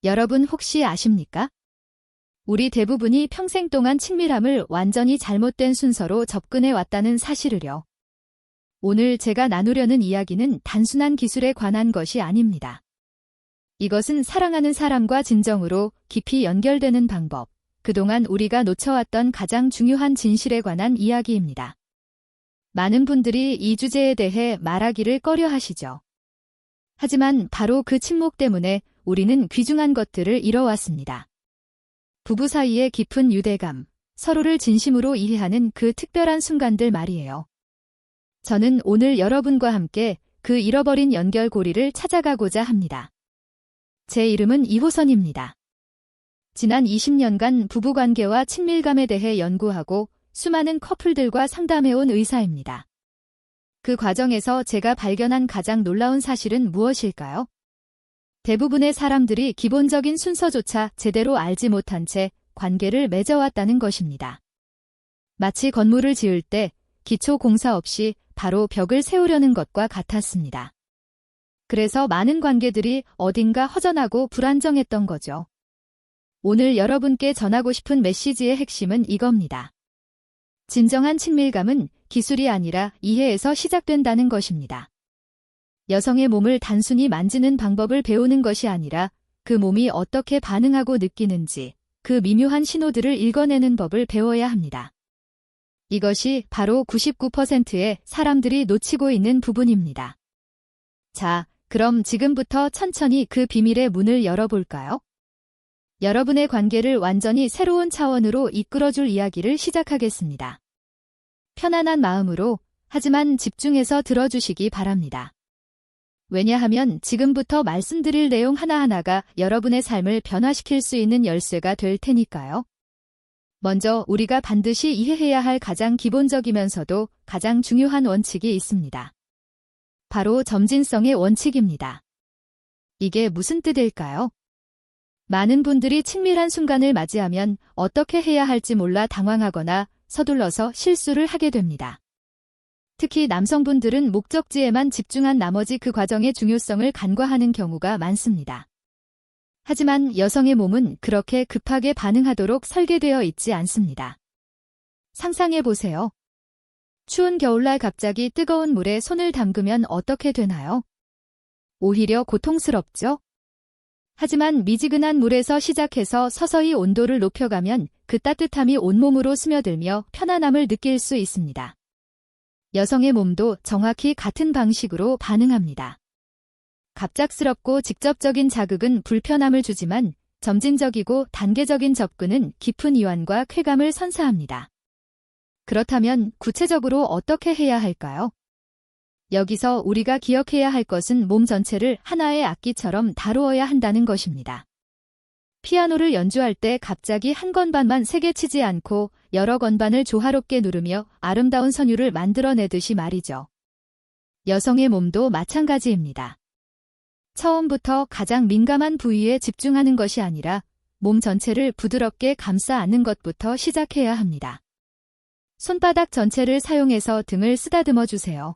여러분 혹시 아십니까? 우리 대부분이 평생 동안 친밀함을 완전히 잘못된 순서로 접근해 왔다는 사실을요. 오늘 제가 나누려는 이야기는 단순한 기술에 관한 것이 아닙니다. 이것은 사랑하는 사람과 진정으로 깊이 연결되는 방법, 그동안 우리가 놓쳐왔던 가장 중요한 진실에 관한 이야기입니다. 많은 분들이 이 주제에 대해 말하기를 꺼려 하시죠. 하지만 바로 그 침묵 때문에 우리는 귀중한 것들을 잃어왔습니다. 부부 사이의 깊은 유대감, 서로를 진심으로 이해하는 그 특별한 순간들 말이에요. 저는 오늘 여러분과 함께 그 잃어버린 연결고리를 찾아가고자 합니다. 제 이름은 이호선입니다. 지난 20년간 부부관계와 친밀감에 대해 연구하고 수많은 커플들과 상담해온 의사입니다. 그 과정에서 제가 발견한 가장 놀라운 사실은 무엇일까요? 대부분의 사람들이 기본적인 순서조차 제대로 알지 못한 채 관계를 맺어왔다는 것입니다. 마치 건물을 지을 때 기초 공사 없이 바로 벽을 세우려는 것과 같았습니다. 그래서 많은 관계들이 어딘가 허전하고 불안정했던 거죠. 오늘 여러분께 전하고 싶은 메시지의 핵심은 이겁니다. 진정한 친밀감은 기술이 아니라 이해에서 시작된다는 것입니다. 여성의 몸을 단순히 만지는 방법을 배우는 것이 아니라 그 몸이 어떻게 반응하고 느끼는지, 그 미묘한 신호들을 읽어내는 법을 배워야 합니다. 이것이 바로 99%의 사람들이 놓치고 있는 부분입니다. 자, 그럼 지금부터 천천히 그 비밀의 문을 열어볼까요? 여러분의 관계를 완전히 새로운 차원으로 이끌어줄 이야기를 시작하겠습니다. 편안한 마음으로, 하지만 집중해서 들어주시기 바랍니다. 왜냐하면 지금부터 말씀드릴 내용 하나하나가 여러분의 삶을 변화시킬 수 있는 열쇠가 될 테니까요. 먼저 우리가 반드시 이해해야 할 가장 기본적이면서도 가장 중요한 원칙이 있습니다. 바로 점진성의 원칙입니다. 이게 무슨 뜻일까요? 많은 분들이 친밀한 순간을 맞이하면 어떻게 해야 할지 몰라 당황하거나 서둘러서 실수를 하게 됩니다. 특히 남성분들은 목적지에만 집중한 나머지 그 과정의 중요성을 간과하는 경우가 많습니다. 하지만 여성의 몸은 그렇게 급하게 반응하도록 설계되어 있지 않습니다. 상상해보세요. 추운 겨울날 갑자기 뜨거운 물에 손을 담그면 어떻게 되나요? 오히려 고통스럽죠? 하지만 미지근한 물에서 시작해서 서서히 온도를 높여가면 그 따뜻함이 온몸으로 스며들며 편안함을 느낄 수 있습니다. 여성의 몸도 정확히 같은 방식으로 반응합니다. 갑작스럽고 직접적인 자극은 불편함을 주지만 점진적이고 단계적인 접근은 깊은 이완과 쾌감을 선사합니다. 그렇다면 구체적으로 어떻게 해야 할까요? 여기서 우리가 기억해야 할 것은 몸 전체를 하나의 악기처럼 다루어야 한다는 것입니다. 피아노를 연주할 때 갑자기 한 건반만 세게 치지 않고 여러 건반을 조화롭게 누르며 아름다운 선율을 만들어내듯이 말이죠. 여성의 몸도 마찬가지입니다. 처음부터 가장 민감한 부위에 집중하는 것이 아니라 몸 전체를 부드럽게 감싸 안는 것부터 시작해야 합니다. 손바닥 전체를 사용해서 등을 쓰다듬어 주세요.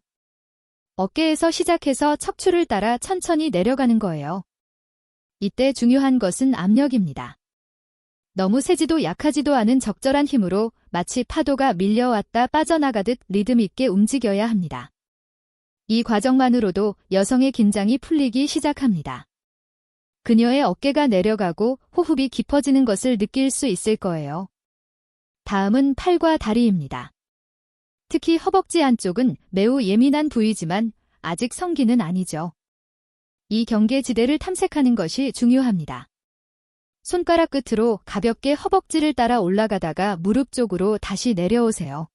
어깨에서 시작해서 척추를 따라 천천히 내려가는 거예요. 이때 중요한 것은 압력입니다. 너무 세지도 약하지도 않은 적절한 힘으로 마치 파도가 밀려왔다 빠져나가듯 리듬 있게 움직여야 합니다. 이 과정만으로도 여성의 긴장이 풀리기 시작합니다. 그녀의 어깨가 내려가고 호흡이 깊어지는 것을 느낄 수 있을 거예요. 다음은 팔과 다리입니다. 특히 허벅지 안쪽은 매우 예민한 부위지만 아직 성기는 아니죠. 이 경계지대를 탐색하는 것이 중요합니다. 손가락 끝으로 가볍게 허벅지를 따라 올라가다가 무릎 쪽으로 다시 내려오세요.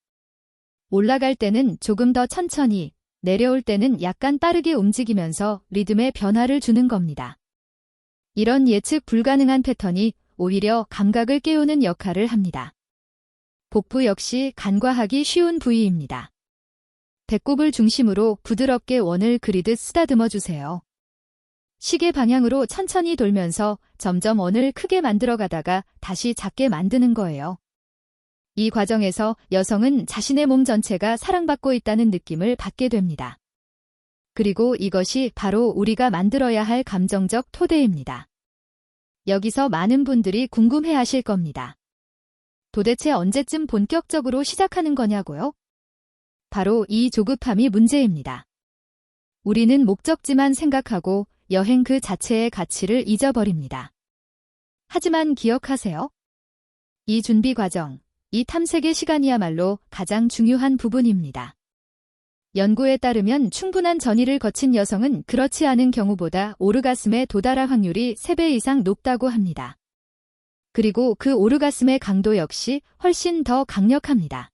올라갈 때는 조금 더 천천히, 내려올 때는 약간 빠르게 움직이면서 리듬에 변화를 주는 겁니다. 이런 예측 불가능한 패턴이 오히려 감각을 깨우는 역할을 합니다. 복부 역시 간과하기 쉬운 부위입니다. 배꼽을 중심으로 부드럽게 원을 그리듯 쓰다듬어 주세요. 시계 방향으로 천천히 돌면서 점점 원을 크게 만들어가다가 다시 작게 만드는 거예요. 이 과정에서 여성은 자신의 몸 전체가 사랑받고 있다는 느낌을 받게 됩니다. 그리고 이것이 바로 우리가 만들어야 할 감정적 토대입니다. 여기서 많은 분들이 궁금해 하실 겁니다. 도대체 언제쯤 본격적으로 시작하는 거냐고요? 바로 이 조급함이 문제입니다. 우리는 목적지만 생각하고 여행 그 자체의 가치를 잊어버립니다. 하지만 기억하세요. 이 준비 과정, 이 탐색의 시간이야말로 가장 중요한 부분입니다. 연구에 따르면 충분한 전이를 거친 여성은 그렇지 않은 경우보다 오르가슴에 도달할 확률이 3배 이상 높다고 합니다. 그리고 그 오르가슴의 강도 역시 훨씬 더 강력합니다.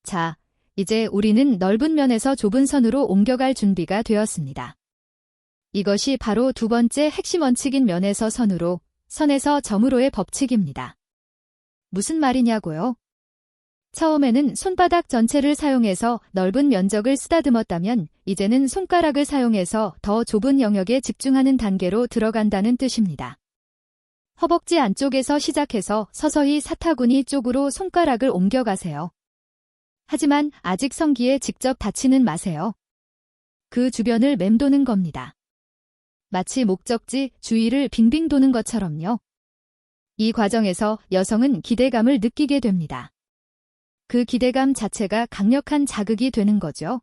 자, 이제 우리는 넓은 면에서 좁은 선으로 옮겨갈 준비가 되었습니다. 이것이 바로 두 번째 핵심 원칙인 면에서 선으로, 선에서 점으로의 법칙입니다. 무슨 말이냐고요? 처음에는 손바닥 전체를 사용해서 넓은 면적을 쓰다듬었다면 이제는 손가락을 사용해서 더 좁은 영역에 집중하는 단계로 들어간다는 뜻입니다. 허벅지 안쪽에서 시작해서 서서히 사타구니 쪽으로 손가락을 옮겨가세요. 하지만 아직 성기에 직접 닿지는 마세요. 그 주변을 맴도는 겁니다. 마치 목적지 주위를 빙빙 도는 것처럼요. 이 과정에서 여성은 기대감을 느끼게 됩니다. 그 기대감 자체가 강력한 자극이 되는 거죠.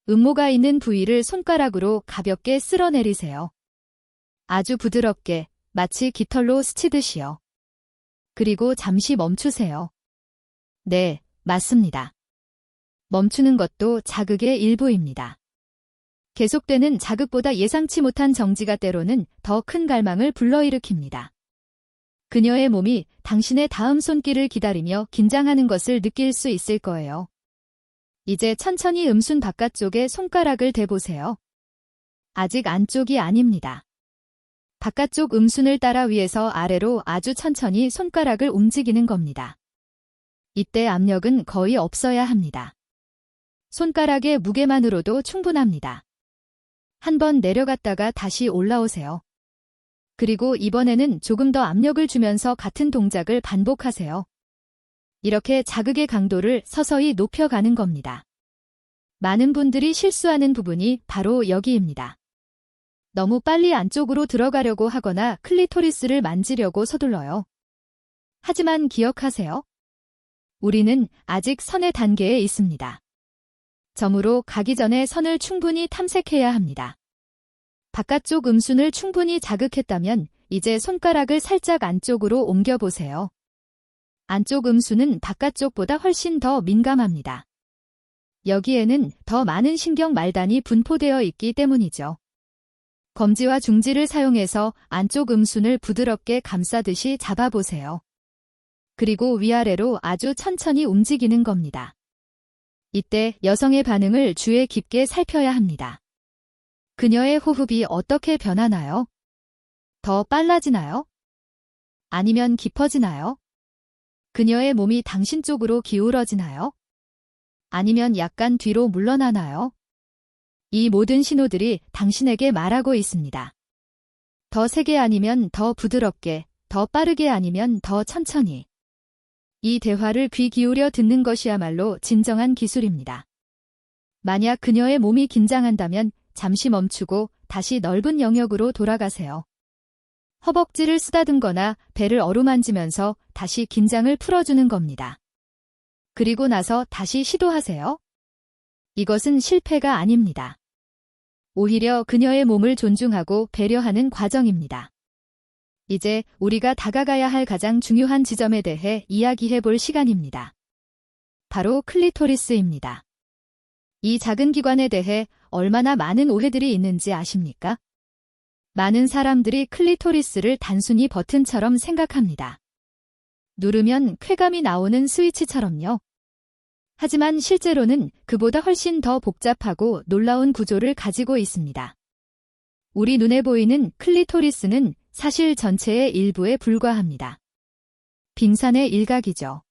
음모가 있는 부위를 손가락으로 가볍게 쓸어내리세요. 아주 부드럽게, 마치 깃털로 스치듯이요. 그리고 잠시 멈추세요. 네, 맞습니다. 멈추는 것도 자극의 일부입니다. 계속되는 자극보다 예상치 못한 정지가 때로는 더 큰 갈망을 불러일으킵니다. 그녀의 몸이 당신의 다음 손길을 기다리며 긴장하는 것을 느낄 수 있을 거예요. 이제 천천히 음순 바깥쪽에 손가락을 대보세요. 아직 안쪽이 아닙니다. 바깥쪽 음순을 따라 위에서 아래로 아주 천천히 손가락을 움직이는 겁니다. 이때 압력은 거의 없어야 합니다. 손가락의 무게만으로도 충분합니다. 한번 내려갔다가 다시 올라오세요. 그리고 이번에는 조금 더 압력을 주면서 같은 동작을 반복하세요. 이렇게 자극의 강도를 서서히 높여가는 겁니다. 많은 분들이 실수하는 부분이 바로 여기입니다. 너무 빨리 안쪽으로 들어가려고 하거나 클리토리스를 만지려고 서둘러요. 하지만 기억하세요. 우리는 아직 선의 단계에 있습니다. 점으로 가기 전에 선을 충분히 탐색해야 합니다. 바깥쪽 음순을 충분히 자극했다면 이제 손가락을 살짝 안쪽으로 옮겨보세요. 안쪽 음순은 바깥쪽보다 훨씬 더 민감합니다. 여기에는 더 많은 신경 말단이 분포되어 있기 때문이죠. 검지와 중지를 사용해서 안쪽 음순을 부드럽게 감싸듯이 잡아보세요. 그리고 위아래로 아주 천천히 움직이는 겁니다. 이때 여성의 반응을 주의 깊게 살펴야 합니다. 그녀의 호흡이 어떻게 변하나요? 더 빨라지나요? 아니면 깊어지나요? 그녀의 몸이 당신 쪽으로 기울어지나요? 아니면 약간 뒤로 물러나나요? 이 모든 신호들이 당신에게 말하고 있습니다. 더 세게 아니면 더 부드럽게, 더 빠르게 아니면 더 천천히. 이 대화를 귀 기울여 듣는 것이야말로 진정한 기술입니다. 만약 그녀의 몸이 긴장한다면 잠시 멈추고 다시 넓은 영역으로 돌아가세요. 허벅지를 쓰다듬거나 배를 어루만지면서 다시 긴장을 풀어주는 겁니다. 그리고 나서 다시 시도하세요. 이것은 실패가 아닙니다. 오히려 그녀의 몸을 존중하고 배려하는 과정입니다. 이제 우리가 다가가야 할 가장 중요한 지점에 대해 이야기해 볼 시간입니다. 바로 클리토리스입니다. 이 작은 기관에 대해 얼마나 많은 오해들이 있는지 아십니까? 많은 사람들이 클리토리스를 단순히 버튼처럼 생각합니다. 누르면 쾌감이 나오는 스위치처럼요. 하지만 실제로는 그보다 훨씬 더 복잡하고 놀라운 구조를 가지고 있습니다. 우리 눈에 보이는 클리토리스는 사실 전체의 일부에 불과합니다. 빙산의 일각이죠.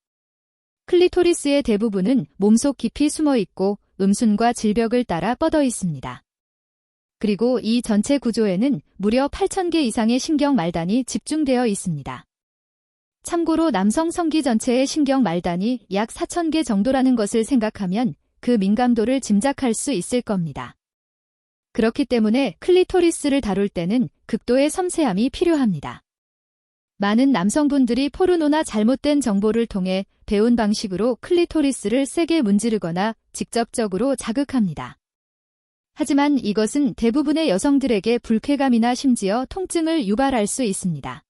클리토리스의 대부분은 몸속 깊이 숨어 있고 음순과 질벽을 따라 뻗어 있습니다. 그리고 이 전체 구조에는 무려 8,000개 이상의 신경 말단이 집중되어 있습니다. 참고로 남성 성기 전체의 신경 말단이 약 4,000개 정도라는 것을 생각하면 그 민감도를 짐작할 수 있을 겁니다. 그렇기 때문에 클리토리스를 다룰 때는 극도의 섬세함이 필요합니다. 많은 남성분들이 포르노나 잘못된 정보를 통해 배운 방식으로 클리토리스를 세게 문지르거나 직접적으로 자극합니다. 하지만 이것은 대부분의 여성들에게 불쾌감이나 심지어 통증을 유발할 수 있습니다.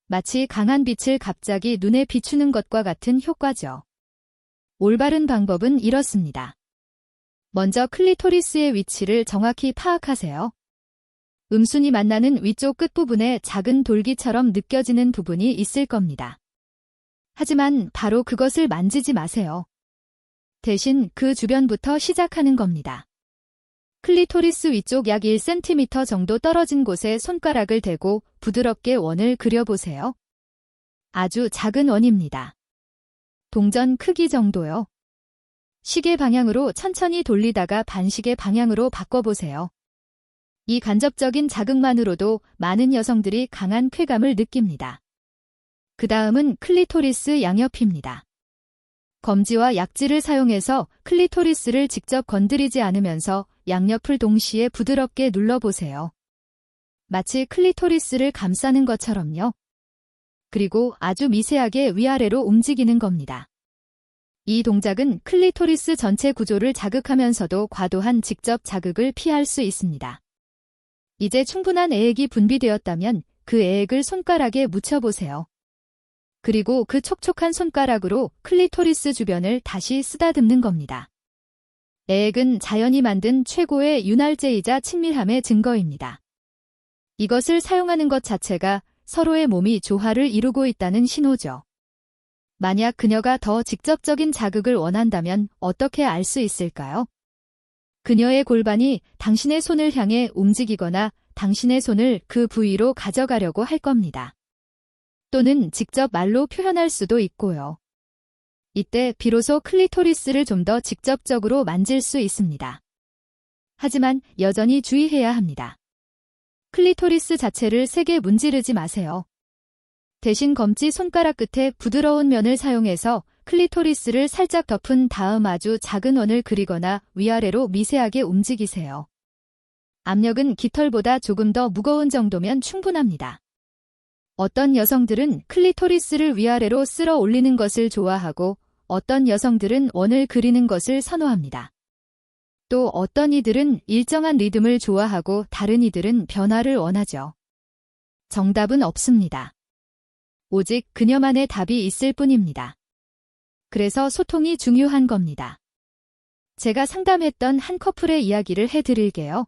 마치 강한 빛을 갑자기 눈에 비추는 것과 같은 효과죠. 올바른 방법은 이렇습니다. 먼저 클리토리스의 위치를 정확히 파악하세요. 음순이 만나는 위쪽 끝부분에 작은 돌기처럼 느껴지는 부분이 있을 겁니다. 하지만 바로 그것을 만지지 마세요. 대신 그 주변부터 시작하는 겁니다. 클리토리스 위쪽 약 1cm 정도 떨어진 곳에 손가락을 대고 부드럽게 원을 그려보세요. 아주 작은 원입니다. 동전 크기 정도요. 시계 방향으로 천천히 돌리다가 반시계 방향으로 바꿔보세요. 이 간접적인 자극만으로도 많은 여성들이 강한 쾌감을 느낍니다. 그 다음은 클리토리스 양옆입니다. 검지와 약지를 사용해서 클리토리스를 직접 건드리지 않으면서 양옆을 동시에 부드럽게 눌러보세요. 마치 클리토리스를 감싸는 것처럼요. 그리고 아주 미세하게 위아래로 움직이는 겁니다. 이 동작은 클리토리스 전체 구조를 자극하면서도 과도한 직접 자극을 피할 수 있습니다. 이제 충분한 애액이 분비되었다면 그 애액을 손가락에 묻혀보세요. 그리고 그 촉촉한 손가락으로 클리토리스 주변을 다시 쓰다듬는 겁니다. 애액은 자연이 만든 최고의 윤활제이자 친밀함의 증거입니다. 이것을 사용하는 것 자체가 서로의 몸이 조화를 이루고 있다는 신호죠. 만약 그녀가 더 직접적인 자극을 원한다면 어떻게 알 수 있을까요? 그녀의 골반이 당신의 손을 향해 움직이거나 당신의 손을 그 부위로 가져가려고 할 겁니다. 또는 직접 말로 표현할 수도 있고요. 이때 비로소 클리토리스를 좀 더 직접적으로 만질 수 있습니다. 하지만 여전히 주의해야 합니다. 클리토리스 자체를 세게 문지르지 마세요. 대신 검지 손가락 끝에 부드러운 면을 사용해서 클리토리스를 살짝 덮은 다음 아주 작은 원을 그리거나 위아래로 미세하게 움직이세요. 압력은 깃털보다 조금 더 무거운 정도면 충분합니다. 어떤 여성들은 클리토리스를 위아래로 쓸어 올리는 것을 좋아하고 어떤 여성들은 원을 그리는 것을 선호합니다. 또 어떤 이들은 일정한 리듬을 좋아하고 다른 이들은 변화를 원하죠. 정답은 없습니다. 오직 그녀만의 답이 있을 뿐입니다. 그래서 소통이 중요한 겁니다. 제가 상담했던 한 커플의 이야기를 해드릴게요.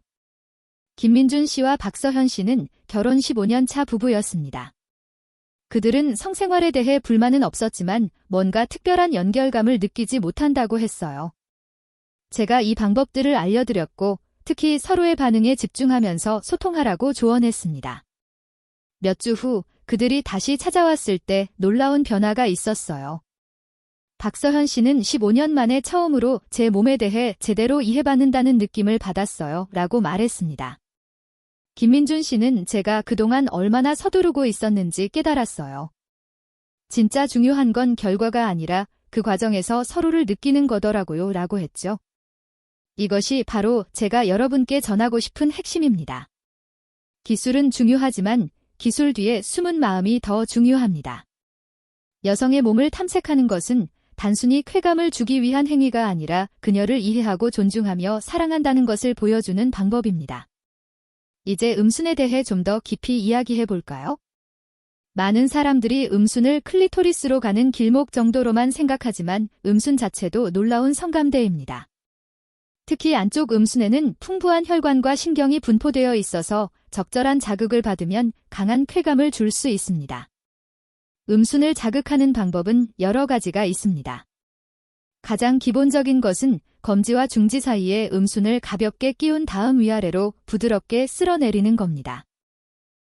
김민준 씨와 박서현 씨는 결혼 15년 차 부부였습니다. 그들은 성생활에 대해 불만은 없었지만 뭔가 특별한 연결감을 느끼지 못한다고 했어요. 제가 이 방법들을 알려드렸고 특히 서로의 반응에 집중하면서 소통하라고 조언했습니다. 몇 주 후 그들이 다시 찾아왔을 때 놀라운 변화가 있었어요. 박서현 씨는 15년 만에 처음으로 제 몸에 대해 제대로 이해받는다는 느낌을 받았어요 라고 말했습니다. 김민준 씨는 제가 그동안 얼마나 서두르고 있었는지 깨달았어요. 진짜 중요한 건 결과가 아니라 그 과정에서 서로를 느끼는 거더라고요 라고 했죠. 이것이 바로 제가 여러분께 전하고 싶은 핵심입니다. 기술은 중요하지만 기술 뒤에 숨은 마음이 더 중요합니다. 여성의 몸을 탐색하는 것은 단순히 쾌감을 주기 위한 행위가 아니라 그녀를 이해하고 존중하며 사랑한다는 것을 보여주는 방법입니다. 이제 음순에 대해 좀 더 깊이 이야기해 볼까요? 많은 사람들이 음순을 클리토리스로 가는 길목 정도로만 생각하지만 음순 자체도 놀라운 성감대입니다. 특히 안쪽 음순에는 풍부한 혈관과 신경이 분포되어 있어서 적절한 자극을 받으면 강한 쾌감을 줄 수 있습니다. 음순을 자극하는 방법은 여러 가지가 있습니다. 가장 기본적인 것은 검지와 중지 사이에 음순을 가볍게 끼운 다음 위아래로 부드럽게 쓸어내리는 겁니다.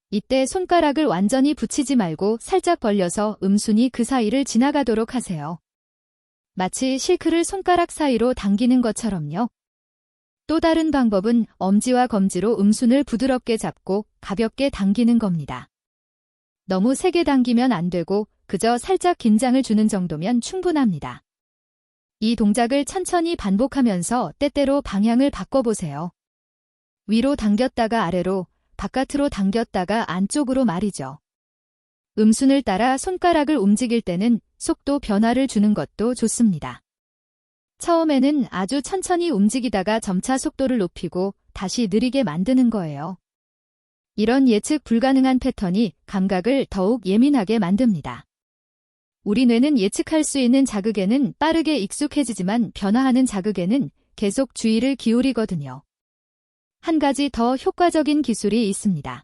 이때 손가락을 완전히 붙이지 말고 살짝 벌려서 음순이 그 사이를 지나가도록 하세요. 마치 실크를 손가락 사이로 당기는 것처럼요. 또 다른 방법은 엄지와 검지로 음순을 부드럽게 잡고 가볍게 당기는 겁니다. 너무 세게 당기면 안 되고 그저 살짝 긴장을 주는 정도면 충분합니다. 이 동작을 천천히 반복하면서 때때로 방향을 바꿔보세요. 위로 당겼다가 아래로, 바깥으로 당겼다가 안쪽으로 말이죠. 음순을 따라 손가락을 움직일 때는 속도 변화를 주는 것도 좋습니다. 처음에는 아주 천천히 움직이다가 점차 속도를 높이고 다시 느리게 만드는 거예요. 이런 예측 불가능한 패턴이 감각을 더욱 예민하게 만듭니다. 우리 뇌는 예측할 수 있는 자극에는 빠르게 익숙해지지만 변화하는 자극에는 계속 주의를 기울이거든요. 한 가지 더 효과적인 기술이 있습니다.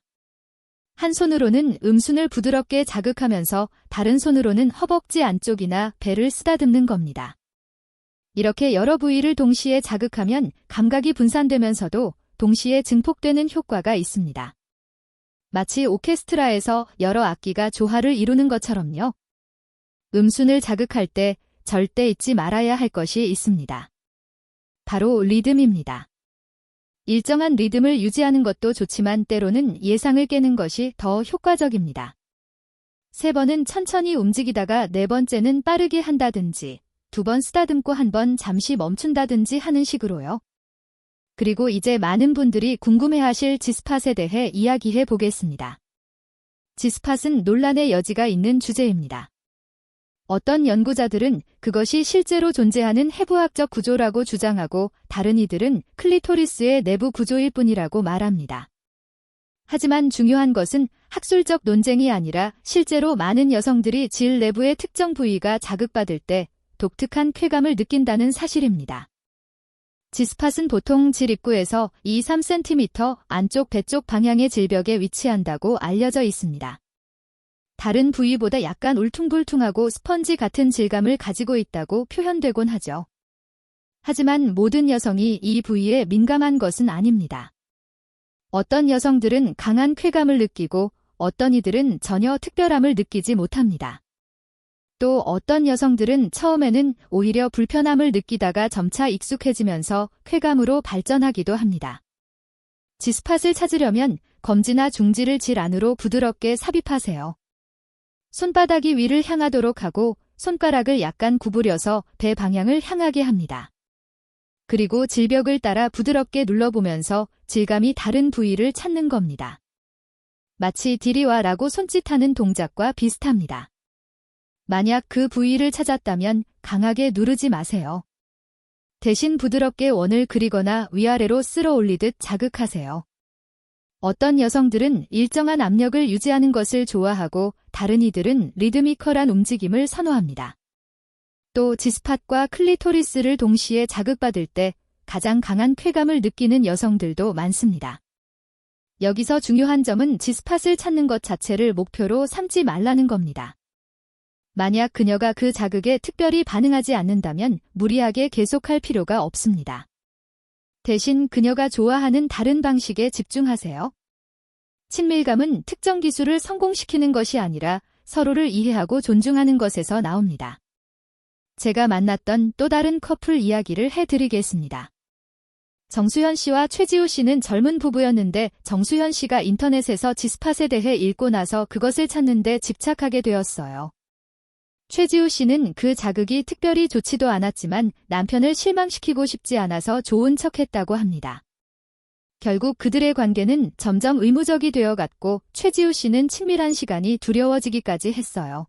한 손으로는 음순을 부드럽게 자극하면서 다른 손으로는 허벅지 안쪽이나 배를 쓰다듬는 겁니다. 이렇게 여러 부위를 동시에 자극하면 감각이 분산되면서도 동시에 증폭되는 효과가 있습니다. 마치 오케스트라에서 여러 악기가 조화를 이루는 것처럼요. 음순을 자극할 때 절대 잊지 말아야 할 것이 있습니다. 바로 리듬입니다. 일정한 리듬을 유지하는 것도 좋지만 때로는 예상을 깨는 것이 더 효과적입니다. 3번은 천천히 움직이다가 4번째는 빠르게 한다든지 2번 쓰다듬고 1번 잠시 멈춘다든지 하는 식으로요. 그리고 이제 많은 분들이 궁금해하실 지스팟에 대해 이야기해 보겠습니다. 지스팟은 논란의 여지가 있는 주제입니다. 어떤 연구자들은 그것이 실제로 존재하는 해부학적 구조라고 주장하고 다른 이들은 클리토리스의 내부 구조일 뿐이라고 말합니다. 하지만 중요한 것은 학술적 논쟁이 아니라 실제로 많은 여성들이 질 내부의 특정 부위가 자극받을 때 독특한 쾌감을 느낀다는 사실입니다. 지스팟은 보통 질 입구에서 2-3cm 안쪽 배 쪽 방향의 질벽에 위치한다고 알려져 있습니다. 다른 부위보다 약간 울퉁불퉁하고 스펀지 같은 질감을 가지고 있다고 표현되곤 하죠. 하지만 모든 여성이 이 부위에 민감한 것은 아닙니다. 어떤 여성들은 강한 쾌감을 느끼고 어떤 이들은 전혀 특별함을 느끼지 못합니다. 또 어떤 여성들은 처음에는 오히려 불편함을 느끼다가 점차 익숙해지면서 쾌감으로 발전하기도 합니다. 지스팟을 찾으려면 검지나 중지를 질 안으로 부드럽게 삽입하세요. 손바닥이 위를 향하도록 하고 손가락을 약간 구부려서 배 방향을 향하게 합니다. 그리고 질벽을 따라 부드럽게 눌러보면서 질감이 다른 부위를 찾는 겁니다. 마치 디리와라고 손짓하는 동작과 비슷합니다. 만약 그 부위를 찾았다면 강하게 누르지 마세요. 대신 부드럽게 원을 그리거나 위아래로 쓸어 올리듯 자극하세요. 어떤 여성들은 일정한 압력을 유지하는 것을 좋아하고 다른 이들은 리드미컬한 움직임을 선호합니다. 또 지스팟과 클리토리스를 동시에 자극받을 때 가장 강한 쾌감을 느끼는 여성들도 많습니다. 여기서 중요한 점은 지스팟을 찾는 것 자체를 목표로 삼지 말라는 겁니다. 만약 그녀가 그 자극에 특별히 반응하지 않는다면 무리하게 계속할 필요가 없습니다. 대신 그녀가 좋아하는 다른 방식에 집중하세요. 친밀감은 특정 기술을 성공시키는 것이 아니라 서로를 이해하고 존중하는 것에서 나옵니다. 제가 만났던 또 다른 커플 이야기를 해드리겠습니다. 정수현 씨와 최지우 씨는 젊은 부부였는데 정수현 씨가 인터넷에서 지스팟에 대해 읽고 나서 그것을 찾는데 집착하게 되었어요. 최지우 씨는 그 자극이 특별히 좋지도 않았지만 남편을 실망시키고 싶지 않아서 좋은 척했다고 합니다. 결국 그들의 관계는 점점 의무적이 되어갔고 최지우 씨는 친밀한 시간이 두려워지기까지 했어요.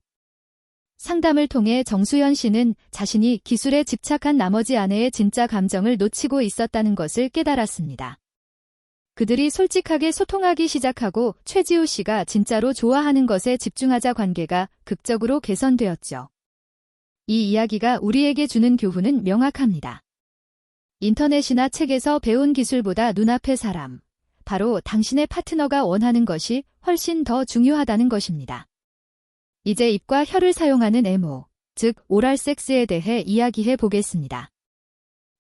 상담을 통해 정수현 씨는 자신이 기술에 집착한 나머지 아내의 진짜 감정을 놓치고 있었다는 것을 깨달았습니다. 그들이 솔직하게 소통하기 시작하고 최지우 씨가 진짜로 좋아하는 것에 집중하자 관계가 극적으로 개선되었죠. 이 이야기가 우리에게 주는 교훈은 명확합니다. 인터넷이나 책에서 배운 기술보다 눈앞의 사람, 바로 당신의 파트너가 원하는 것이 훨씬 더 중요하다는 것입니다. 이제 입과 혀를 사용하는 애모, 즉 오랄 섹스에 대해 이야기해 보겠습니다.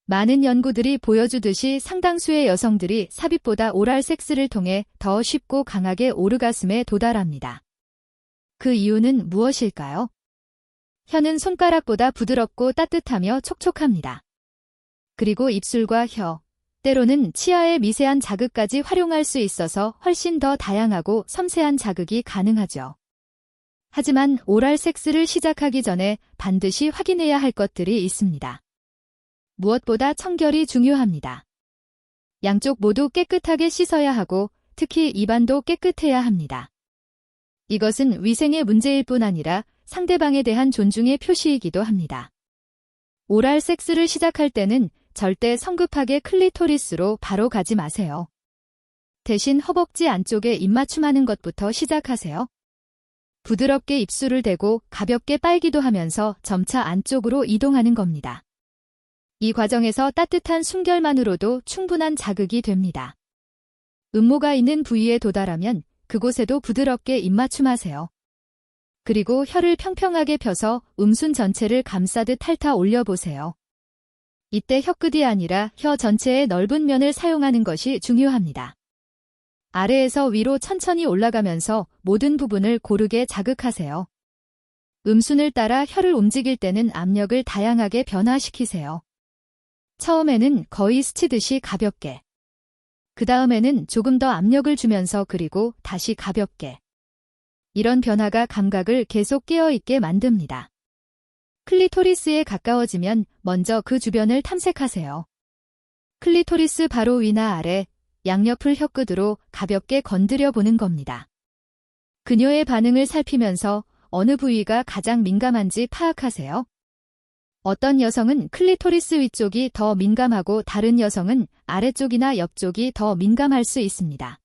많은 연구들이 보여주듯이 상당수의 여성들이 삽입보다 오랄 섹스를 통해 더 쉽고 강하게 오르가슴에 도달합니다. 그 이유는 무엇일까요? 혀는 손가락보다 부드럽고 따뜻하며 촉촉합니다. 그리고 입술과 혀, 때로는 치아의 미세한 자극까지 활용할 수 있어서 훨씬 더 다양하고 섬세한 자극이 가능하죠. 하지만 오랄 섹스를 시작하기 전에 반드시 확인해야 할 것들이 있습니다. 무엇보다 청결이 중요합니다. 양쪽 모두 깨끗하게 씻어야 하고 특히 입안도 깨끗해야 합니다. 이것은 위생의 문제일 뿐 아니라 상대방에 대한 존중의 표시이기도 합니다. 오랄 섹스를 시작할 때는 절대 성급하게 클리토리스로 바로 가지 마세요. 대신 허벅지 안쪽에 입맞춤하는 것부터 시작하세요. 부드럽게 입술을 대고 가볍게 빨기도 하면서 점차 안쪽으로 이동하는 겁니다. 이 과정에서 따뜻한 숨결만으로도 충분한 자극이 됩니다. 음모가 있는 부위에 도달하면 그곳에도 부드럽게 입맞춤하세요. 그리고 혀를 평평하게 펴서 음순 전체를 감싸듯 핥아 올려보세요. 이때 혀끝이 아니라 혀 전체의 넓은 면을 사용하는 것이 중요합니다. 아래에서 위로 천천히 올라가면서 모든 부분을 고르게 자극하세요. 음순을 따라 혀를 움직일 때는 압력을 다양하게 변화시키세요. 처음에는 거의 스치듯이 가볍게. 그 다음에는 조금 더 압력을 주면서 그리고 다시 가볍게. 이런 변화가 감각을 계속 깨어있게 만듭니다. 클리토리스에 가까워지면 먼저 그 주변을 탐색하세요. 클리토리스 바로 위나 아래, 양옆을 혀끝으로 가볍게 건드려 보는 겁니다. 그녀의 반응을 살피면서 어느 부위가 가장 민감한지 파악하세요. 어떤 여성은 클리토리스 위쪽이 더 민감하고 다른 여성은 아래쪽이나 옆쪽이 더 민감할 수 있습니다.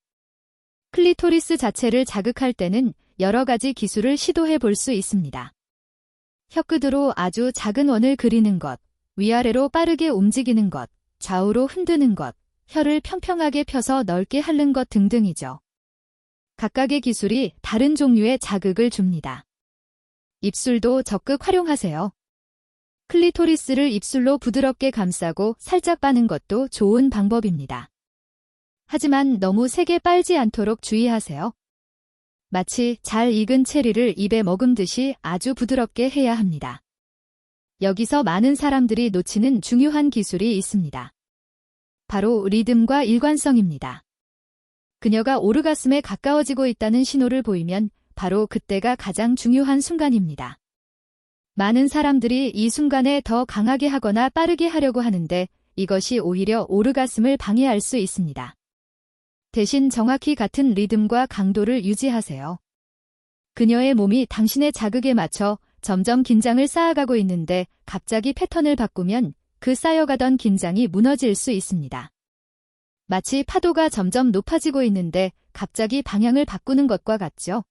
클리토리스 자체를 자극할 때는 여러 가지 기술을 시도해 볼 수 있습니다. 혀끝으로 아주 작은 원을 그리는 것, 위아래로 빠르게 움직이는 것, 좌우로 흔드는 것, 혀를 평평하게 펴서 넓게 핥는 것 등등이죠. 각각의 기술이 다른 종류의 자극을 줍니다. 입술도 적극 활용하세요. 클리토리스를 입술로 부드럽게 감싸고 살짝 빠는 것도 좋은 방법입니다. 하지만 너무 세게 빨지 않도록 주의하세요. 마치 잘 익은 체리를 입에 머금듯이 아주 부드럽게 해야 합니다. 여기서 많은 사람들이 놓치는 중요한 기술이 있습니다. 바로 리듬과 일관성입니다. 그녀가 오르가슴에 가까워지고 있다는 신호를 보이면 바로 그때가 가장 중요한 순간입니다. 많은 사람들이 이 순간에 더 강하게 하거나 빠르게 하려고 하는데 이것이 오히려 오르가슴을 방해할 수 있습니다. 대신 정확히 같은 리듬과 강도를 유지하세요. 그녀의 몸이 당신의 자극에 맞춰 점점 긴장을 쌓아가고 있는데 갑자기 패턴을 바꾸면 그 쌓여가던 긴장이 무너질 수 있습니다. 마치 파도가 점점 높아지고 있는데 갑자기 방향을 바꾸는 것과 같죠.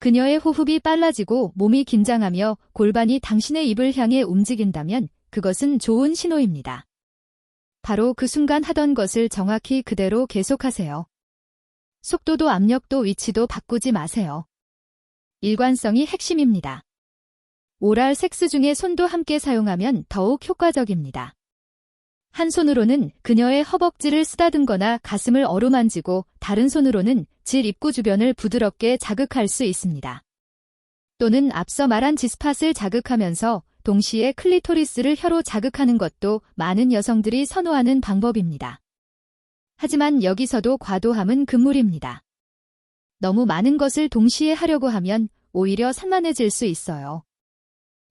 그녀의 호흡이 빨라지고 몸이 긴장하며 골반이 당신의 입을 향해 움직인다면 그것은 좋은 신호입니다. 바로 그 순간 하던 것을 정확히 그대로 계속하세요. 속도도 압력도 위치도 바꾸지 마세요. 일관성이 핵심입니다. 오랄 섹스 중에 손도 함께 사용하면 더욱 효과적입니다. 한 손으로는 그녀의 허벅지를 쓰다듬거나 가슴을 어루만지고 다른 손으로는 질 입구 주변을 부드럽게 자극할 수 있습니다. 또는 앞서 말한 G스팟을 자극하면서 동시에 클리토리스를 혀로 자극하는 것도 많은 여성들이 선호하는 방법입니다. 하지만 여기서도 과도함은 금물입니다. 너무 많은 것을 동시에 하려고 하면 오히려 산만해질 수 있어요.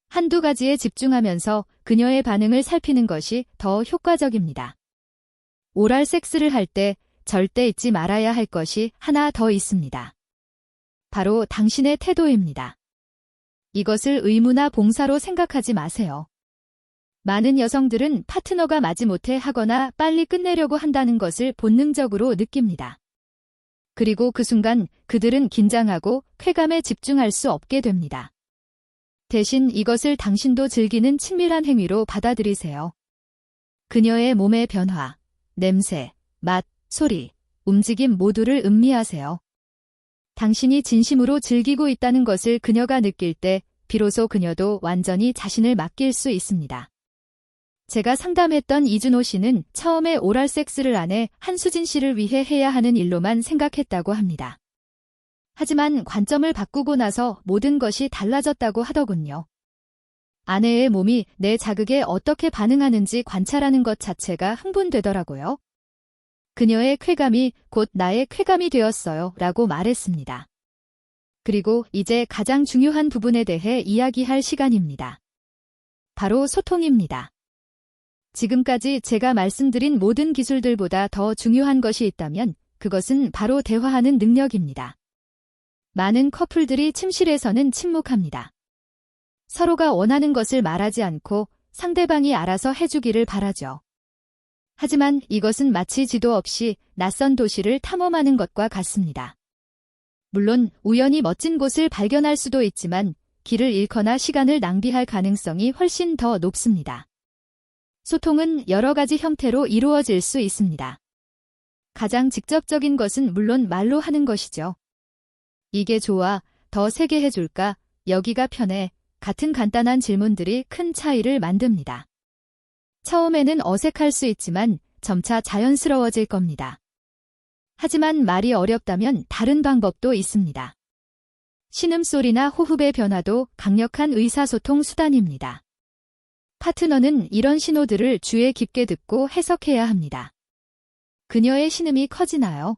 한두 가지에 집중하면서 그녀의 반응을 살피는 것이 더 효과적입니다. 오랄 섹스를 할 때 절대 잊지 말아야 할 것이 하나 더 있습니다. 바로 당신의 태도입니다. 이것을 의무나 봉사로 생각하지 마세요. 많은 여성들은 파트너가 마지못해 하거나 빨리 끝내려고 한다는 것을 본능적으로 느낍니다. 그리고 그 순간 그들은 긴장하고 쾌감에 집중할 수 없게 됩니다. 대신 이것을 당신도 즐기는 친밀한 행위로 받아들이세요. 그녀의 몸의 변화, 냄새, 맛, 소리, 움직임 모두를 음미하세요. 당신이 진심으로 즐기고 있다는 것을 그녀가 느낄 때 비로소 그녀도 완전히 자신을 맡길 수 있습니다. 제가 상담했던 이준호 씨는 처음에 오랄 섹스를 아내 한수진 씨를 위해 해야 하는 일로만 생각했다고 합니다. 하지만 관점을 바꾸고 나서 모든 것이 달라졌다고 하더군요. 아내의 몸이 내 자극에 어떻게 반응하는지 관찰하는 것 자체가 흥분되더라고요. 그녀의 쾌감이 곧 나의 쾌감이 되었어요 라고 말했습니다. 그리고 이제 가장 중요한 부분에 대해 이야기할 시간입니다. 바로 소통입니다. 지금까지 제가 말씀드린 모든 기술들보다 더 중요한 것이 있다면 그것은 바로 대화하는 능력입니다. 많은 커플들이 침실에서는 침묵합니다. 서로가 원하는 것을 말하지 않고 상대방이 알아서 해주기를 바라죠. 하지만 이것은 마치 지도 없이 낯선 도시를 탐험하는 것과 같습니다. 물론 우연히 멋진 곳을 발견할 수도 있지만 길을 잃거나 시간을 낭비할 가능성이 훨씬 더 높습니다. 소통은 여러 가지 형태로 이루어질 수 있습니다. 가장 직접적인 것은 물론 말로 하는 것이죠. 이게 좋아, 더 세게 해줄까, 여기가 편해, 같은 간단한 질문들이 큰 차이를 만듭니다. 처음에는 어색할 수 있지만 점차 자연스러워질 겁니다. 하지만 말이 어렵다면 다른 방법도 있습니다. 신음소리나 호흡의 변화도 강력한 의사소통 수단입니다. 파트너는 이런 신호들을 주의 깊게 듣고 해석해야 합니다. 그녀의 신음이 커지나요?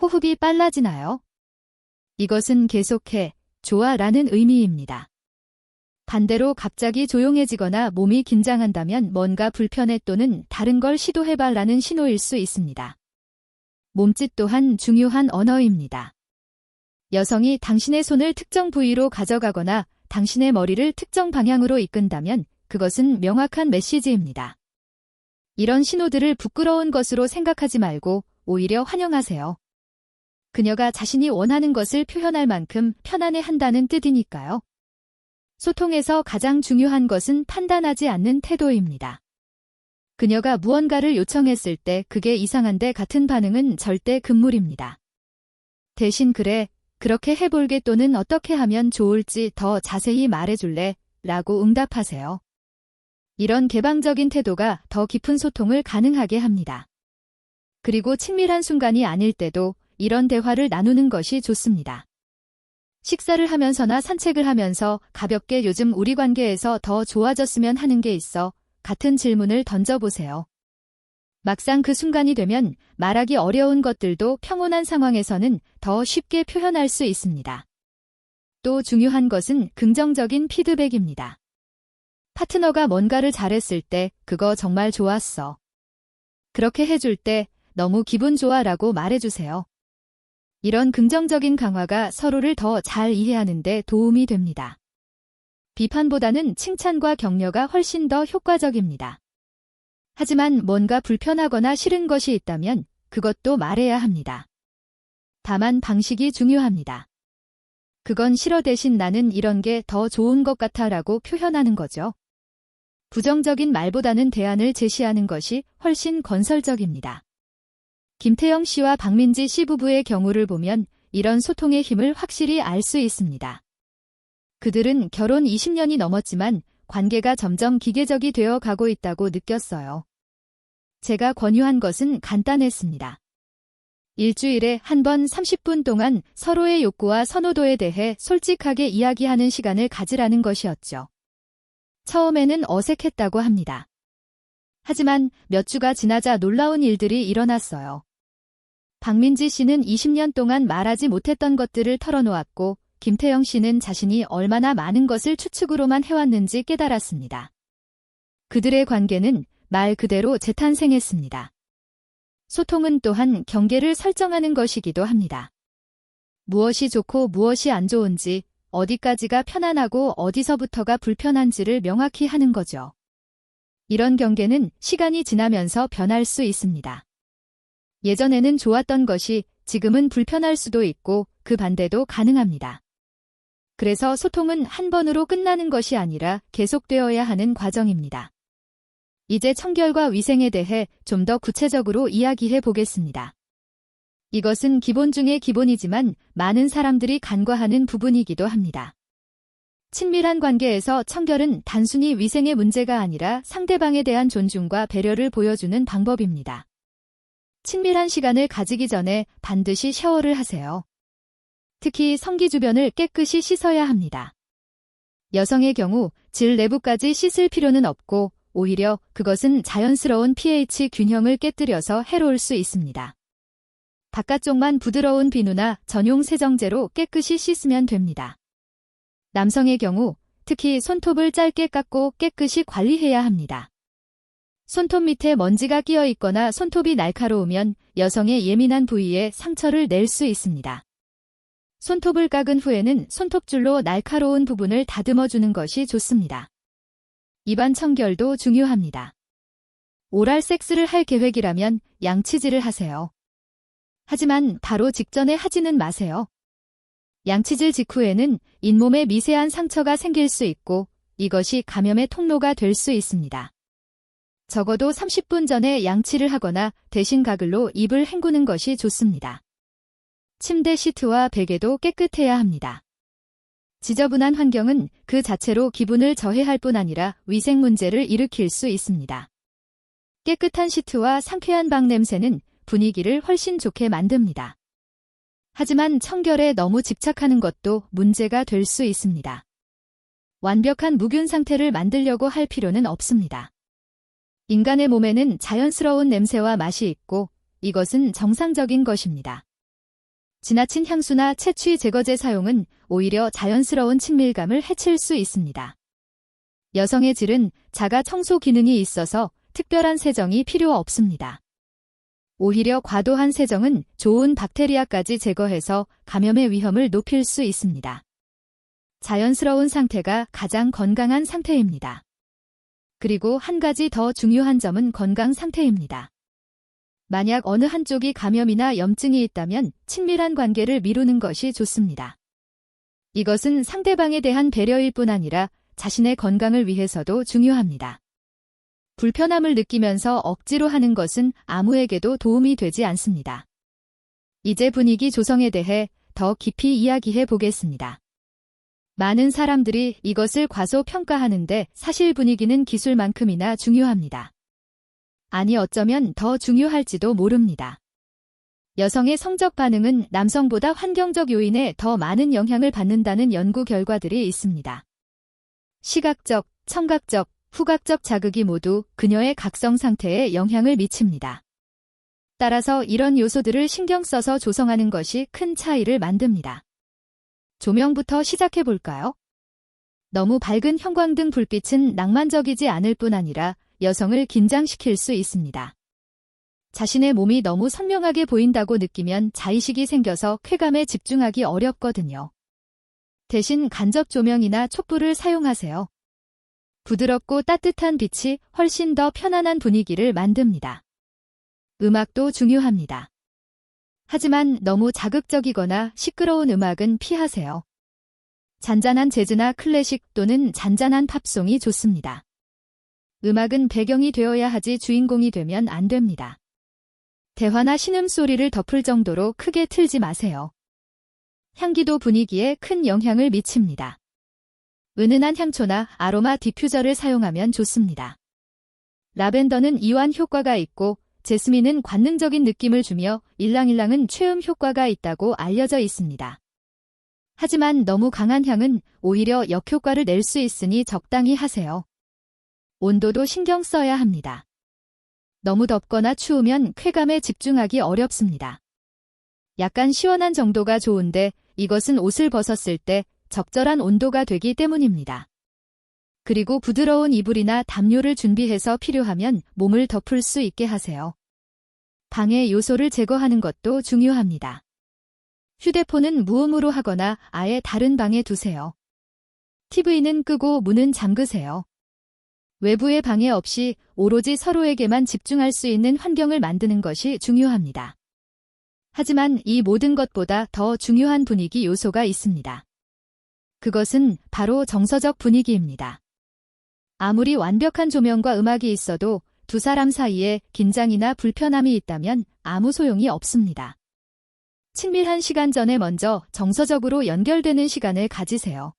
호흡이 빨라지나요? 이것은 계속해, 좋아 라는 의미입니다. 반대로 갑자기 조용해지거나 몸이 긴장한다면 뭔가 불편해 또는 다른 걸 시도해봐 라는 신호일 수 있습니다. 몸짓 또한 중요한 언어입니다. 여성이 당신의 손을 특정 부위로 가져가거나 당신의 머리를 특정 방향으로 이끈다면 그것은 명확한 메시지입니다. 이런 신호들을 부끄러운 것으로 생각하지 말고 오히려 환영하세요. 그녀가 자신이 원하는 것을 표현할 만큼 편안해한다는 뜻이니까요. 소통에서 가장 중요한 것은 판단하지 않는 태도입니다. 그녀가 무언가를 요청했을 때 그게 이상한데 같은 반응은 절대 금물입니다. 대신 그래, 그렇게 해볼게 또는 어떻게 하면 좋을지 더 자세히 말해줄래? 라고 응답하세요. 이런 개방적인 태도가 더 깊은 소통을 가능하게 합니다. 그리고 친밀한 순간이 아닐 때도 이런 대화를 나누는 것이 좋습니다. 식사를 하면서나 산책을 하면서 가볍게 요즘 우리 관계에서 더 좋아졌으면 하는 게 있어 같은 질문을 던져보세요. 막상 그 순간이 되면 말하기 어려운 것들도 평온한 상황에서는 더 쉽게 표현할 수 있습니다. 또 중요한 것은 긍정적인 피드백입니다. 파트너가 뭔가를 잘했을 때 그거 정말 좋았어. 그렇게 해줄 때 너무 기분 좋아 라고 말해주세요. 이런 긍정적인 강화가 서로를 더 잘 이해하는 데 도움이 됩니다. 비판보다는 칭찬과 격려가 훨씬 더 효과적입니다. 하지만 뭔가 불편하거나 싫은 것이 있다면 그것도 말해야 합니다. 다만 방식이 중요합니다. 그건 싫어 대신 나는 이런 게 더 좋은 것 같아 라고 표현하는 거죠. 부정적인 말보다는 대안을 제시하는 것이 훨씬 건설적입니다. 김태영 씨와 박민지 씨 부부의 경우를 보면 이런 소통의 힘을 확실히 알 수 있습니다. 그들은 결혼 20년이 넘었지만 관계가 점점 기계적이 되어 가고 있다고 느꼈어요. 제가 권유한 것은 간단했습니다. 일주일에 한 번 30분 동안 서로의 욕구와 선호도에 대해 솔직하게 이야기하는 시간을 가지라는 것이었죠. 처음에는 어색했다고 합니다. 하지만 몇 주가 지나자 놀라운 일들이 일어났어요. 박민지 씨는 20년 동안 말하지 못했던 것들을 털어놓았고 김태영 씨는 자신이 얼마나 많은 것을 추측으로만 해왔는지 깨달았습니다. 그들의 관계는 말 그대로 재탄생했습니다. 소통은 또한 경계를 설정하는 것이기도 합니다. 무엇이 좋고 무엇이 안 좋은지, 어디까지가 편안하고 어디서부터가 불편한지를 명확히 하는 거죠. 이런 경계는 시간이 지나면서 변할 수 있습니다. 예전에는 좋았던 것이 지금은 불편할 수도 있고 그 반대도 가능합니다. 그래서 소통은 한 번으로 끝나는 것이 아니라 계속되어야 하는 과정입니다. 이제 청결과 위생에 대해 좀 더 구체적으로 이야기해 보겠습니다. 이것은 기본 중의 기본이지만 많은 사람들이 간과하는 부분이기도 합니다. 친밀한 관계에서 청결은 단순히 위생의 문제가 아니라 상대방에 대한 존중과 배려를 보여주는 방법입니다. 친밀한 시간을 가지기 전에 반드시 샤워를 하세요. 특히 성기 주변을 깨끗이 씻어야 합니다. 여성의 경우 질 내부까지 씻을 필요는 없고 오히려 그것은 자연스러운 pH 균형을 깨뜨려서 해로울 수 있습니다. 바깥쪽만 부드러운 비누나 전용 세정제로 깨끗이 씻으면 됩니다. 남성의 경우 특히 손톱을 짧게 깎고 깨끗이 관리해야 합니다. 손톱 밑에 먼지가 끼어 있거나 손톱이 날카로우면 여성의 예민한 부위에 상처를 낼 수 있습니다. 손톱을 깎은 후에는 손톱줄로 날카로운 부분을 다듬어주는 것이 좋습니다. 입안 청결도 중요합니다. 오랄 섹스를 할 계획이라면 양치질을 하세요. 하지만 바로 직전에 하지는 마세요. 양치질 직후에는 잇몸에 미세한 상처가 생길 수 있고 이것이 감염의 통로가 될 수 있습니다. 적어도 30분 전에 양치를 하거나 대신 가글로 입을 헹구는 것이 좋습니다. 침대 시트와 베개도 깨끗해야 합니다. 지저분한 환경은 그 자체로 기분을 저해할 뿐 아니라 위생 문제를 일으킬 수 있습니다. 깨끗한 시트와 상쾌한 방 냄새는 분위기를 훨씬 좋게 만듭니다. 하지만 청결에 너무 집착하는 것도 문제가 될 수 있습니다. 완벽한 무균 상태를 만들려고 할 필요는 없습니다. 인간의 몸에는 자연스러운 냄새와 맛이 있고 이것은 정상적인 것입니다. 지나친 향수나 채취 제거제 사용은 오히려 자연스러운 친밀감을 해칠 수 있습니다. 여성의 질은 자가 청소 기능이 있어서 특별한 세정이 필요 없습니다. 오히려 과도한 세정은 좋은 박테리아까지 제거해서 감염의 위험을 높일 수 있습니다. 자연스러운 상태가 가장 건강한 상태입니다. 그리고 한 가지 더 중요한 점은 건강 상태입니다. 만약 어느 한쪽이 감염이나 염증이 있다면 친밀한 관계를 미루는 것이 좋습니다. 이것은 상대방에 대한 배려일 뿐 아니라 자신의 건강을 위해서도 중요합니다. 불편함을 느끼면서 억지로 하는 것은 아무에게도 도움이 되지 않습니다. 이제 분위기 조성에 대해 더 깊이 이야기해 보겠습니다. 많은 사람들이 이것을 과소평가하는데 사실 분위기는 기술만큼이나 중요합니다. 아니 어쩌면 더 중요할지도 모릅니다. 여성의 성적 반응은 남성보다 환경적 요인에 더 많은 영향을 받는다는 연구 결과들이 있습니다. 시각적, 청각적, 후각적 자극이 모두 그녀의 각성 상태에 영향을 미칩니다. 따라서 이런 요소들을 신경 써서 조성하는 것이 큰 차이를 만듭니다. 조명부터 시작해 볼까요? 너무 밝은 형광등 불빛은 낭만적이지 않을 뿐 아니라 여성을 긴장시킬 수 있습니다. 자신의 몸이 너무 선명하게 보인다고 느끼면 자의식이 생겨서 쾌감에 집중하기 어렵거든요. 대신 간접 조명이나 촛불을 사용하세요. 부드럽고 따뜻한 빛이 훨씬 더 편안한 분위기를 만듭니다. 음악도 중요합니다. 하지만 너무 자극적이거나 시끄러운 음악은 피하세요. 잔잔한 재즈나 클래식 또는 잔잔한 팝송이 좋습니다. 음악은 배경이 되어야 하지 주인공이 되면 안 됩니다. 대화나 신음소리를 덮을 정도로 크게 틀지 마세요. 향기도 분위기에 큰 영향을 미칩니다. 은은한 향초나 아로마 디퓨저를 사용하면 좋습니다. 라벤더는 이완 효과가 있고 제스민은 관능적인 느낌을 주며 일랑일랑은 최음 효과가 있다고 알려져 있습니다. 하지만 너무 강한 향은 오히려 역효과를 낼 수 있으니 적당히 하세요. 온도도 신경 써야 합니다. 너무 덥거나 추우면 쾌감에 집중하기 어렵습니다. 약간 시원한 정도가 좋은데 이것은 옷을 벗었을 때 적절한 온도가 되기 때문입니다. 그리고 부드러운 이불이나 담요를 준비해서 필요하면 몸을 덮을 수 있게 하세요. 방해 요소를 제거하는 것도 중요합니다. 휴대폰은 무음으로 하거나 아예 다른 방에 두세요. TV는 끄고 문은 잠그세요. 외부의 방해 없이 오로지 서로에게만 집중할 수 있는 환경을 만드는 것이 중요합니다. 하지만 이 모든 것보다 더 중요한 분위기 요소가 있습니다. 그것은 바로 정서적 분위기입니다. 아무리 완벽한 조명과 음악이 있어도 두 사람 사이에 긴장이나 불편함이 있다면 아무 소용이 없습니다. 친밀한 시간 전에 먼저 정서적으로 연결되는 시간을 가지세요.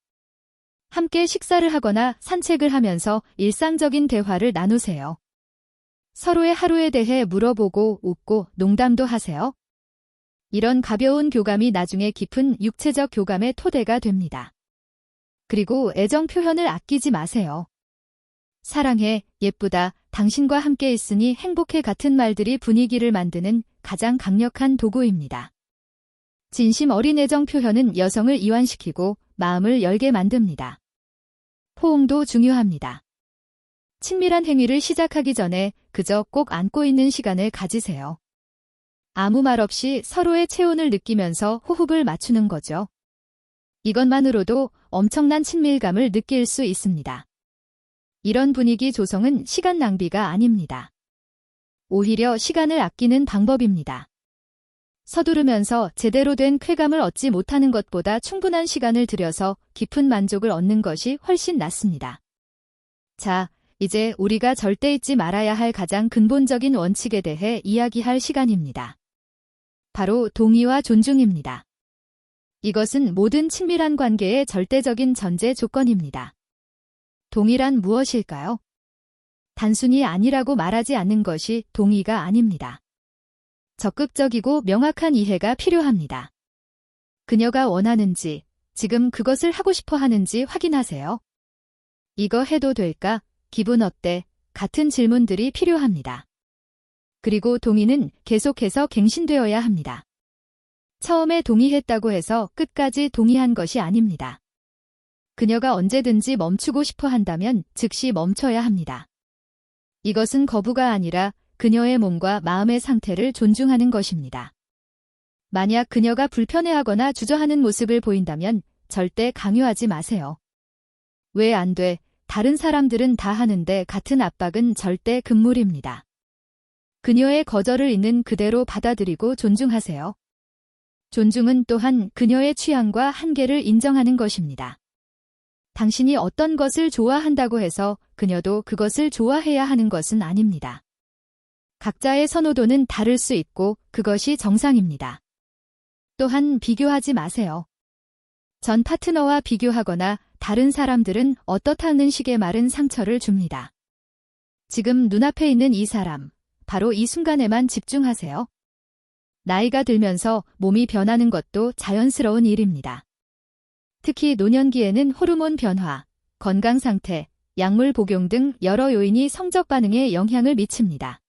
함께 식사를 하거나 산책을 하면서 일상적인 대화를 나누세요. 서로의 하루에 대해 물어보고 웃고 농담도 하세요. 이런 가벼운 교감이 나중에 깊은 육체적 교감의 토대가 됩니다. 그리고 애정 표현을 아끼지 마세요. 사랑해, 예쁘다, 당신과 함께 있으니 행복해 같은 말들이 분위기를 만드는 가장 강력한 도구입니다. 진심 어린 애정 표현은 여성을 이완시키고 마음을 열게 만듭니다. 포옹도 중요합니다. 친밀한 행위를 시작하기 전에 그저 꼭 안고 있는 시간을 가지세요. 아무 말 없이 서로의 체온을 느끼면서 호흡을 맞추는 거죠. 이것만으로도 엄청난 친밀감을 느낄 수 있습니다. 이런 분위기 조성은 시간 낭비가 아닙니다. 오히려 시간을 아끼는 방법입니다. 서두르면서 제대로 된 쾌감을 얻지 못하는 것보다 충분한 시간을 들여서 깊은 만족을 얻는 것이 훨씬 낫습니다. 자, 이제 우리가 절대 잊지 말아야 할 가장 근본적인 원칙에 대해 이야기할 시간입니다. 바로 동의와 존중입니다. 이것은 모든 친밀한 관계의 절대적인 전제 조건입니다. 동의란 무엇일까요? 단순히 아니라고 말하지 않는 것이 동의가 아닙니다. 적극적이고 명확한 이해가 필요합니다. 그녀가 원하는지, 지금 그것을 하고 싶어 하는지 확인하세요. 이거 해도 될까? 기분 어때? 같은 질문들이 필요합니다. 그리고 동의는 계속해서 갱신되어야 합니다. 처음에 동의했다고 해서 끝까지 동의한 것이 아닙니다. 그녀가 언제든지 멈추고 싶어 한다면 즉시 멈춰야 합니다. 이것은 거부가 아니라 그녀의 몸과 마음의 상태를 존중하는 것입니다. 만약 그녀가 불편해하거나 주저하는 모습을 보인다면 절대 강요하지 마세요. 왜 안 돼? 다른 사람들은 다 하는데 같은 압박은 절대 금물입니다. 그녀의 거절을 있는 그대로 받아들이고 존중하세요. 존중은 또한 그녀의 취향과 한계를 인정하는 것입니다. 당신이 어떤 것을 좋아한다고 해서 그녀도 그것을 좋아해야 하는 것은 아닙니다. 각자의 선호도는 다를 수 있고 그것이 정상입니다. 또한 비교하지 마세요. 전 파트너와 비교하거나 다른 사람들은 어떻다는 식의 말은 상처를 줍니다. 지금 눈앞에 있는 이 사람, 바로 이 순간에만 집중하세요. 나이가 들면서 몸이 변하는 것도 자연스러운 일입니다. 특히 노년기에는 호르몬 변화, 건강 상태, 약물 복용 등 여러 요인이 성적 반응에 영향을 미칩니다.